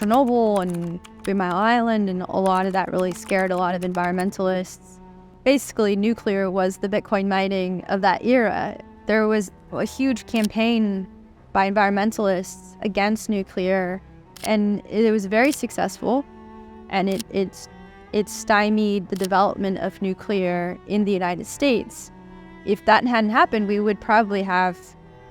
Chernobyl and 3 Mile Island, and a lot of that really scared a lot of environmentalists. Basically, nuclear was the Bitcoin mining of that era. There was a huge campaign by environmentalists against nuclear, and it was very successful, and it stymied the development of nuclear in the United States. If that hadn't happened, we would probably have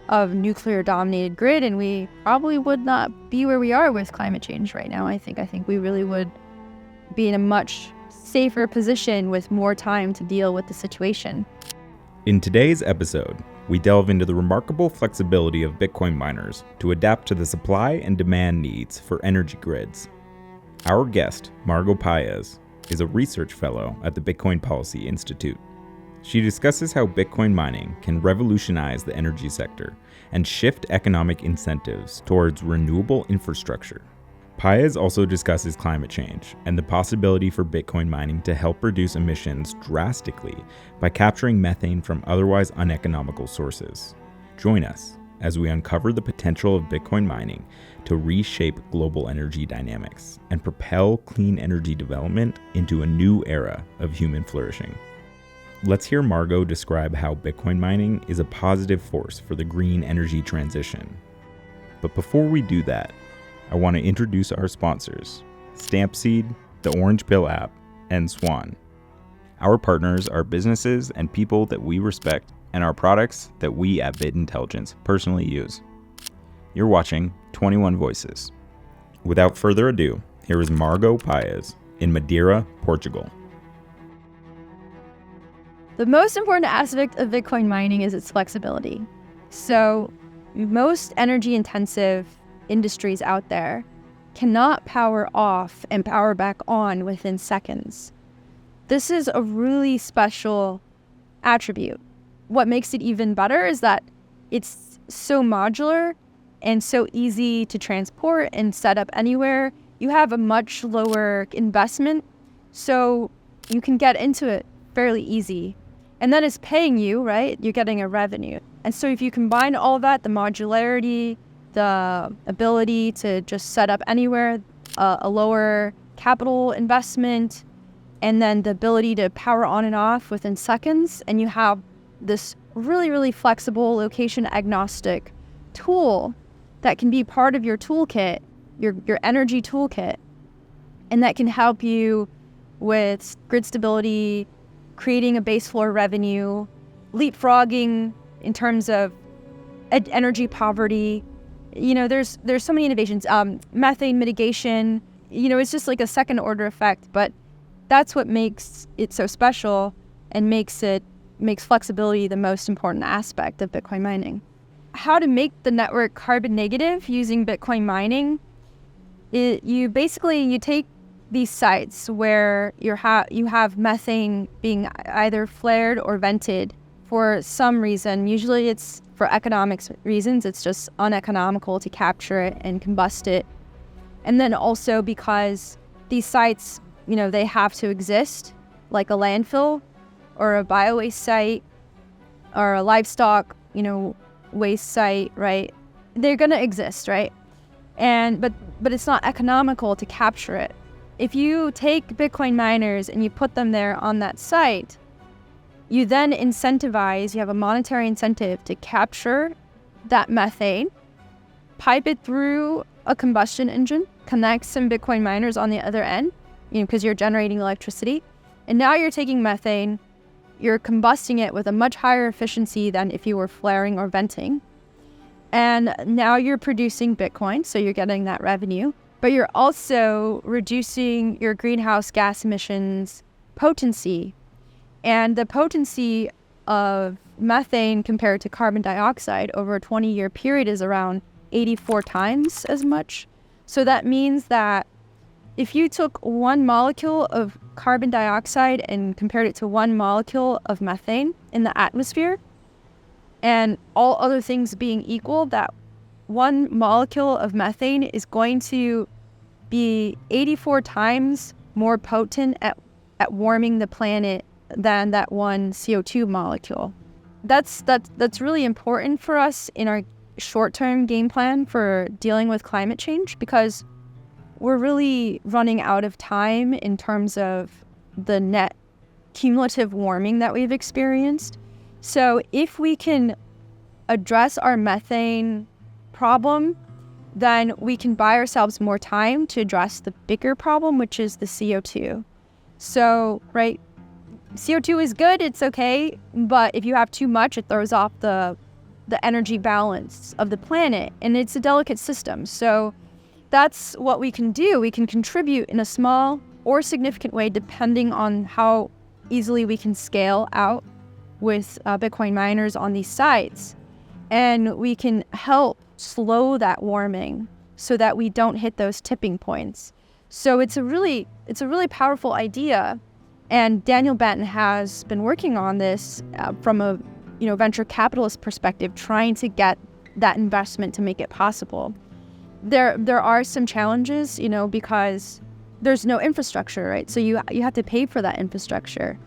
a nuclear-dominated grid, and we probably would not be where we are with climate change right now. I think we really would be in a much safer position with more time to deal with the situation. In today's episode, we delve into the remarkable flexibility of Bitcoin miners to adapt to the supply and demand needs for energy grids. Our guest, Margo Paez, is a research fellow at the Bitcoin Policy Institute. She discusses how Bitcoin mining can revolutionize the energy sector and shift economic incentives towards renewable infrastructure. Paez also discusses climate change and the possibility for Bitcoin mining to help reduce emissions drastically by capturing methane from otherwise uneconomical sources. Join us as we uncover the potential of Bitcoin mining to reshape global energy dynamics and propel clean energy development into a new era of human flourishing. Let's hear Margo describe how Bitcoin mining is a positive force for the green energy transition. But before we do that, I want to introduce our sponsors, Stampseed, the Orange Pill app, and Swan. Our partners are businesses and people that we respect, and our products that we at Bit Intelligence personally use. You're watching 21 Voices. Without further ado, here is Margo Paez in Madeira, Portugal. The most important aspect of Bitcoin mining is its flexibility. So most energy-intensive industries out there cannot power off and power back on within seconds. This is a really special attribute. What makes it even better is that it's so modular and so easy to transport and set up anywhere. You have a much lower investment, so you can get into it fairly easy. And then it's paying you, right? You're getting a revenue. And so if you combine all that, the modularity, the ability to just set up anywhere, a lower capital investment, and then the ability to power on and off within seconds, and you have this really, really flexible location agnostic tool that can be part of your toolkit, your energy toolkit, and that can help you with grid stability, creating a base floor revenue, leapfrogging in terms of energy poverty. You know, there's so many innovations. Methane mitigation, it's just like a second order effect, but that's what makes it so special and makes flexibility the most important aspect of Bitcoin mining. How to make the network carbon negative using Bitcoin mining? You take these sites where you have methane being either flared or vented for some reason. Usually it's for economics reasons. It's just uneconomical to capture it and combust it. And then also because these sites, they have to exist, like a landfill or a biowaste site or a livestock, waste site, right? They're going to exist, right? But it's not economical to capture it. If you take Bitcoin miners and you put them there on that site, you then incentivize, you have a monetary incentive to capture that methane, pipe it through a combustion engine, connect some Bitcoin miners on the other end, because you're generating electricity. And now you're taking methane, you're combusting it with a much higher efficiency than if you were flaring or venting. And now you're producing Bitcoin, so you're getting that revenue. But you're also reducing your greenhouse gas emissions potency. And the potency of methane compared to carbon dioxide over a 20-year period is around 84 times as much. So that means that if you took one molecule of carbon dioxide and compared it to one molecule of methane in the atmosphere, and all other things being equal, that one molecule of methane is going to be 84 times more potent at warming the planet than that one CO2 molecule. That's really important for us in our short-term game plan for dealing with climate change, because we're really running out of time in terms of the net cumulative warming that we've experienced. So if we can address our methane problem, then we can buy ourselves more time to address the bigger problem, which is the CO2. So, right, CO2 is good, it's okay, but if you have too much, it throws off the energy balance of the planet, and it's a delicate system. So that's what we can do. We can contribute in a small or significant way, depending on how easily we can scale out with Bitcoin miners on these sites. And we can help slow that warming so that we don't hit those tipping points. So it's a really powerful idea. And Daniel Benton has been working on this from a venture capitalist perspective, trying to get that investment to make it possible. There are some challenges, because there's no infrastructure, right? So you have to pay for that infrastructure.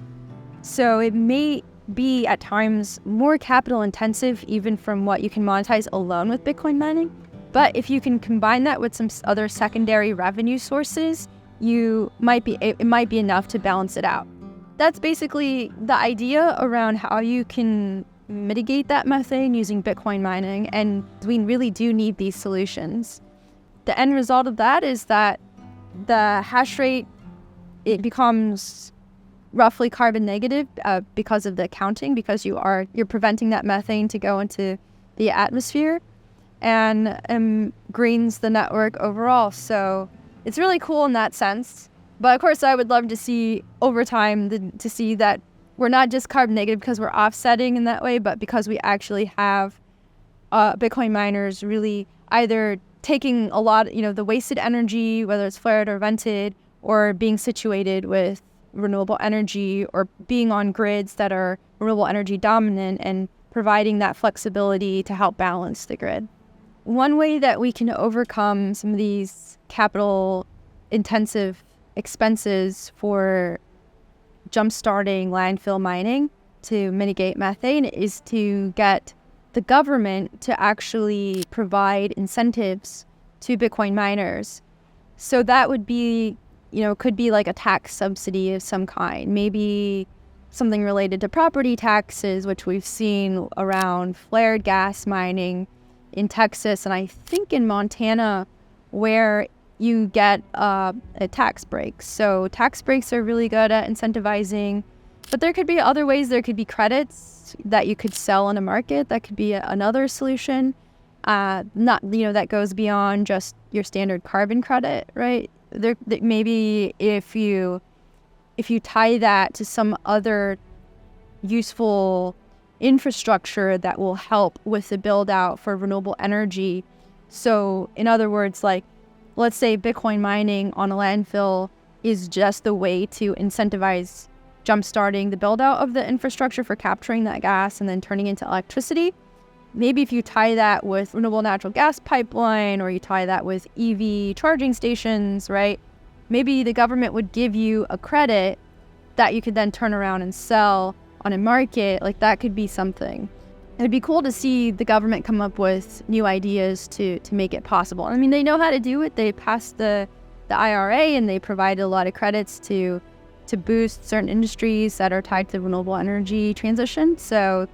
So it may be at times more capital intensive, even from what you can monetize alone with Bitcoin mining. But if you can combine that with some other secondary revenue sources, it might be enough to balance it out. That's basically the idea around how you can mitigate that methane using Bitcoin mining, and we really do need these solutions. The end result of that is that the hash rate, it becomes roughly carbon negative because of the counting, because you're preventing that methane to go into the atmosphere, and greens the network overall. So it's really cool in that sense. But of course, I would love to see over time to see that we're not just carbon negative because we're offsetting in that way, but because we actually have Bitcoin miners really either taking a lot, the wasted energy, whether it's flared or vented, or being situated with renewable energy, or being on grids that are renewable energy dominant and providing that flexibility to help balance the grid. One way that we can overcome some of these capital intensive expenses for jump-starting landfill mining to mitigate methane is to get the government to actually provide incentives to Bitcoin miners. So that would be, could be like a tax subsidy of some kind, maybe something related to property taxes, which we've seen around flared gas mining in Texas, and I think in Montana, where you get a tax break. So tax breaks are really good at incentivizing, but there could be other ways. There could be credits that you could sell in a market. That could be another solution. That goes beyond just your standard carbon credit, right? Maybe if you tie that to some other useful infrastructure that will help with the build out for renewable energy. So in other words, like, let's say Bitcoin mining on a landfill is just the way to incentivize jumpstarting the build out of the infrastructure for capturing that gas and then turning into electricity. Maybe if you tie that with renewable natural gas pipeline, or you tie that with EV charging stations, right? Maybe the government would give you a credit that you could then turn around and sell on a market. Like, that could be something. It'd be cool to see the government come up with new ideas to make it possible. I mean, they know how to do it. They passed the IRA, and they provided a lot of credits to boost certain industries that are tied to renewable energy transition. So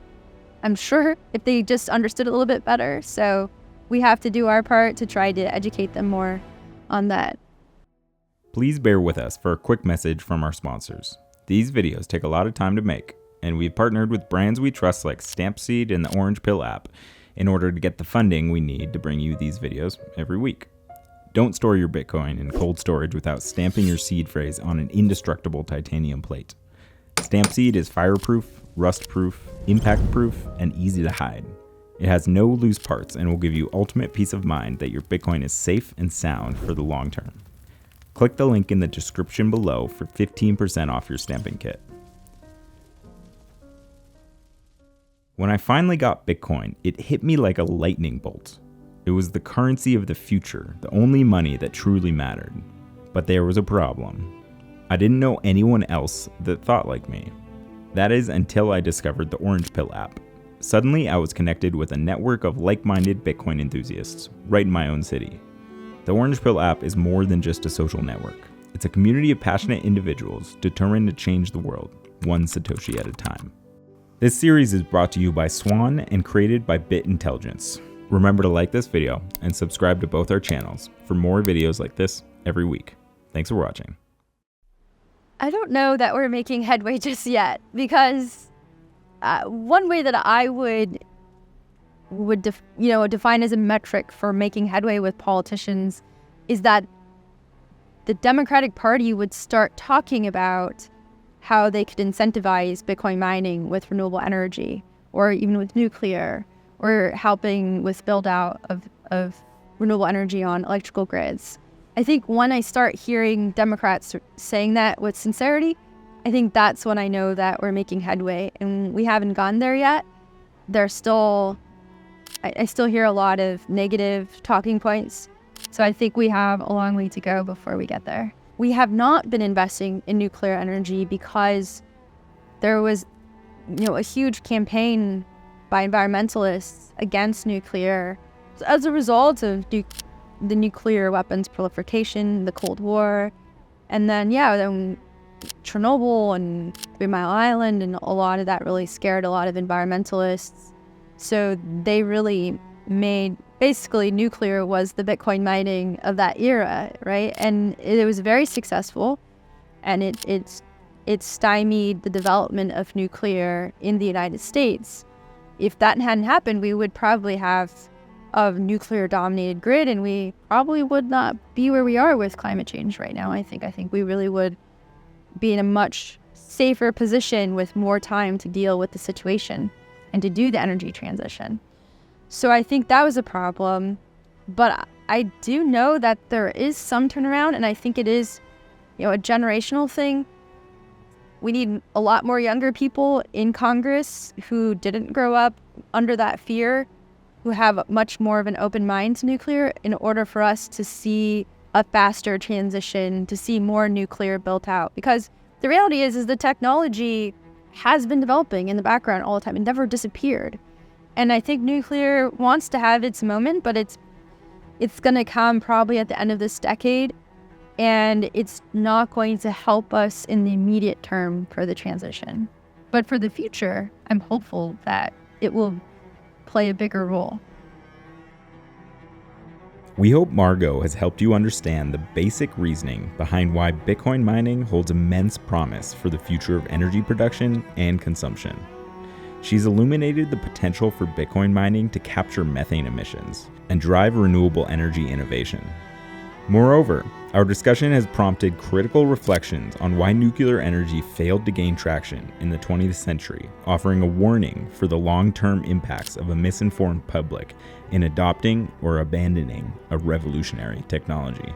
I'm sure if they just understood it a little bit better. So we have to do our part to try to educate them more on that. Please bear with us for a quick message from our sponsors. These videos take a lot of time to make, and we've partnered with brands we trust like Stampseed and the Orange Pill app in order to get the funding we need to bring you these videos every week. Don't store your Bitcoin in cold storage without stamping your seed phrase on an indestructible titanium plate. Stampseed is fireproof, rust-proof, impact-proof, and easy to hide. It has no loose parts and will give you ultimate peace of mind that your Bitcoin is safe and sound for the long term. Click the link in the description below for 15% off your stamping kit. When I finally got Bitcoin, it hit me like a lightning bolt. It was the currency of the future, the only money that truly mattered. But there was a problem. I didn't know anyone else that thought like me. That is until I discovered the Orange Pill app. Suddenly, I was connected with a network of like-minded Bitcoin enthusiasts right in my own city. The Orange Pill app is more than just a social network. It's a community of passionate individuals determined to change the world, one Satoshi at a time. This series is brought to you by Swan and created by Bit Intelligence. Remember to like this video and subscribe to both our channels for more videos like this every week. Thanks for watching. I don't know that we're making headway just yet, because one way that I would define as a metric for making headway with politicians is that the Democratic Party would start talking about how they could incentivize Bitcoin mining with renewable energy, or even with nuclear, or helping with build out of renewable energy on electrical grids. I think when I start hearing Democrats saying that with sincerity, I think that's when I know that we're making headway, and we haven't gone there yet. There's still, I still hear a lot of negative talking points. So I think we have a long way to go before we get there. We have not been investing in nuclear energy because there was, a huge campaign by environmentalists against nuclear as a result of the nuclear weapons proliferation, the Cold War, and then Chernobyl and 3 Mile Island, and a lot of that really scared a lot of environmentalists. So they really made, basically nuclear was the Bitcoin mining of that era, right? And it was very successful, and it stymied the development of nuclear in the United States. If that hadn't happened, we would probably have a nuclear-dominated grid, and we probably would not be where we are with climate change right now. I think we really would be in a much safer position with more time to deal with the situation and to do the energy transition. So I think that was a problem, but I do know that there is some turnaround, and I think it is, a generational thing. We need a lot more younger people in Congress who didn't grow up under that fear, who have much more of an open mind to nuclear, in order for us to see a faster transition, to see more nuclear built out. Because the reality is the technology has been developing in the background all the time. It never disappeared. And I think nuclear wants to have its moment, but it's going to come probably at the end of this decade, and it's not going to help us in the immediate term for the transition. But for the future, I'm hopeful that it will play a bigger role. We hope Margo has helped you understand the basic reasoning behind why Bitcoin mining holds immense promise for the future of energy production and consumption. She's illuminated the potential for Bitcoin mining to capture methane emissions and drive renewable energy innovation. Moreover, our discussion has prompted critical reflections on why nuclear energy failed to gain traction in the 20th century, offering a warning for the long-term impacts of a misinformed public in adopting or abandoning a revolutionary technology.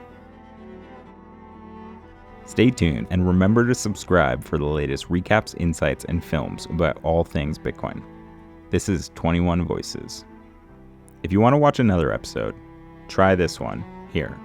Stay tuned and remember to subscribe for the latest recaps, insights, and films about all things Bitcoin. This is 21 Voices. If you want to watch another episode, try this one here.